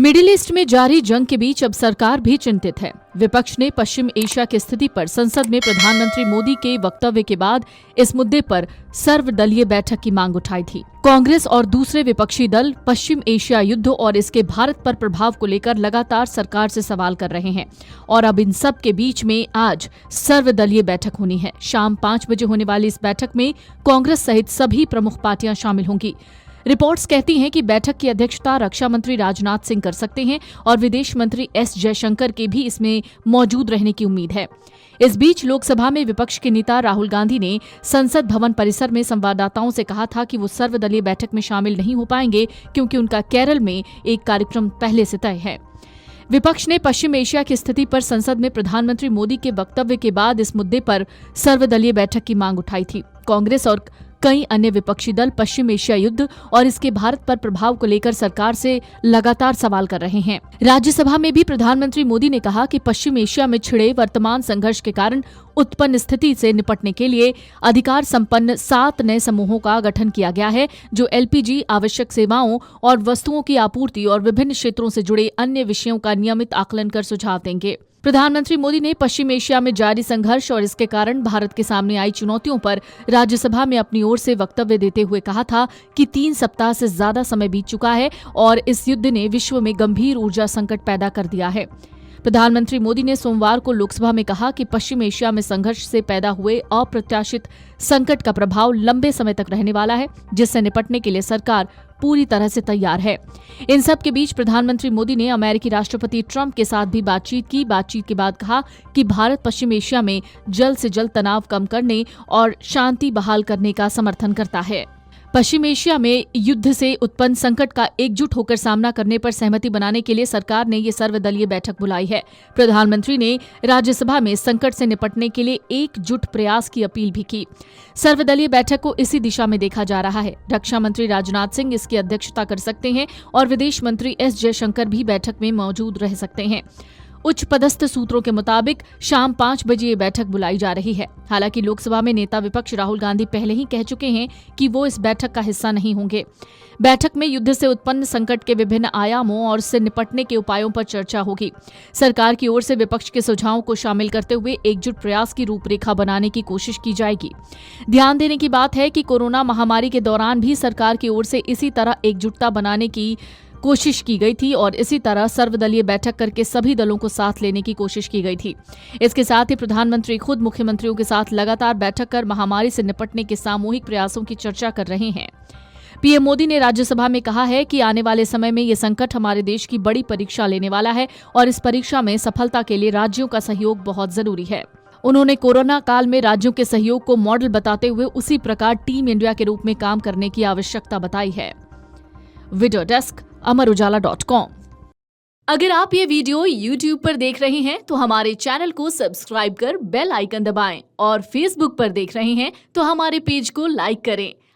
Middle east में जारी जंग के बीच अब सरकार भी चिंतित है। विपक्ष ने पश्चिम एशिया की स्थिति पर संसद में प्रधानमंत्री मोदी के वक्तव्य के बाद इस मुद्दे पर सर्वदलीय बैठक की मांग उठाई थी। कांग्रेस और दूसरे विपक्षी दल पश्चिम एशिया युद्ध और इसके भारत पर प्रभाव को लेकर लगातार सरकार से सवाल कर रहे हैं और अब इन सब के बीच में आज सर्वदलीय बैठक होनी है। शाम 5 बजे होने वाली इस बैठक में कांग्रेस सहित सभी प्रमुख पार्टियां शामिल होंगी। रिपोर्ट्स कहती हैं कि बैठक की अध्यक्षता रक्षा मंत्री राजनाथ सिंह कर सकते हैं और विदेश मंत्री एस जयशंकर के भी इसमें मौजूद रहने की उम्मीद है। इस बीच लोकसभा में विपक्ष के नेता राहुल गांधी ने संसद भवन परिसर में संवाददाताओं से कहा था कि वो सर्वदलीय बैठक में शामिल नहीं हो पाएंगे क्योंकि उनका केरल में एक कार्यक्रम पहले से तय है। विपक्ष ने पश्चिम एशिया की स्थिति पर संसद में प्रधानमंत्री मोदी के वक्तव्य के बाद इस मुद्दे पर सर्वदलीय बैठक की मांग उठाई थी। कांग्रेस और कई अन्य विपक्षी दल पश्चिम एशिया युद्ध और इसके भारत पर प्रभाव को लेकर सरकार से लगातार सवाल कर रहे हैं। राज्यसभा में भी प्रधानमंत्री मोदी ने कहा कि पश्चिम एशिया में छिड़े वर्तमान संघर्ष के कारण उत्पन्न स्थिति से निपटने के लिए अधिकार संपन्न 7 नए समूहों का गठन किया गया है, जो एलपीजी, आवश्यक सेवाओं और वस्तुओं की आपूर्ति और विभिन्न क्षेत्रों से जुड़े अन्य विषयों का नियमित आकलन कर सुझाव देंगे। प्रधानमंत्री मोदी ने पश्चिम एशिया में जारी संघर्ष और इसके कारण भारत के सामने आई चुनौतियों पर राज्यसभा में अपनी ओर से वक्तव्य देते हुए कहा था कि 3 सप्ताह से ज्यादा समय बीत चुका है और इस युद्ध ने विश्व में गंभीर ऊर्जा संकट पैदा कर दिया है। प्रधानमंत्री मोदी ने सोमवार को लोकसभा में कहा कि पश्चिम एशिया में संघर्ष से पैदा हुए अप्रत्याशित संकट का प्रभाव लंबे समय तक रहने वाला है, जिससे निपटने के लिए सरकार पूरी तरह से तैयार है। इन सब के बीच प्रधानमंत्री मोदी ने अमेरिकी राष्ट्रपति ट्रंप के साथ भी बातचीत की। बातचीत के बाद कहा कि भारत पश्चिम एशिया में जल्द से जल्द तनाव कम करने और शांति बहाल करने का समर्थन करता है। पश्चिम एशिया में युद्ध से उत्पन्न संकट का एकजुट होकर सामना करने पर सहमति बनाने के लिए सरकार ने ये सर्वदलीय बैठक बुलाई है। प्रधानमंत्री ने राज्यसभा में संकट से निपटने के लिए एकजुट प्रयास की अपील भी की। सर्वदलीय बैठक को इसी दिशा में देखा जा रहा है। रक्षा मंत्री राजनाथ सिंह इसकी अध्यक्षता कर सकते हैं और विदेश मंत्री एस जयशंकर भी बैठक में मौजूद रह सकते हैं। उच्च पदस्थ सूत्रों के मुताबिक शाम 5 बजे ये बैठक बुलाई जा रही है। हालांकि लोकसभा में नेता विपक्ष राहुल गांधी पहले ही कह चुके हैं कि वो इस बैठक का हिस्सा नहीं होंगे। बैठक में युद्ध से उत्पन्न संकट के विभिन्न आयामों और उससे निपटने के उपायों पर चर्चा होगी। सरकार की ओर से विपक्ष के सुझावों को शामिल करते हुए एकजुट प्रयास की रूपरेखा बनाने की कोशिश की जाएगी। ध्यान देने की बात है कि कोरोना महामारी के दौरान भी सरकार की ओर से इसी तरह एकजुटता बनाने की कोशिश की गई थी और इसी तरह सर्वदलीय बैठक करके सभी दलों को साथ लेने की कोशिश की गई थी। इसके साथ ही प्रधानमंत्री खुद मुख्यमंत्रियों के साथ लगातार बैठक कर महामारी से निपटने के सामूहिक प्रयासों की चर्चा कर रहे हैं। पीएम मोदी ने राज्यसभा में कहा है कि आने वाले समय में ये संकट हमारे देश की बड़ी परीक्षा लेने वाला है और इस परीक्षा में सफलता के लिए राज्यों का सहयोग बहुत जरूरी है। उन्होंने कोरोना काल में राज्यों के सहयोग को मॉडल बताते हुए उसी प्रकार टीम इंडिया के रूप में काम करने की आवश्यकता बताई है। वीडियो डेस्क अमरउजाला.com। अगर आप ये वीडियो YouTube पर देख रहे हैं तो हमारे चैनल को सब्सक्राइब कर बेल आइकन दबाएं और Facebook पर देख रहे हैं तो हमारे पेज को लाइक करें।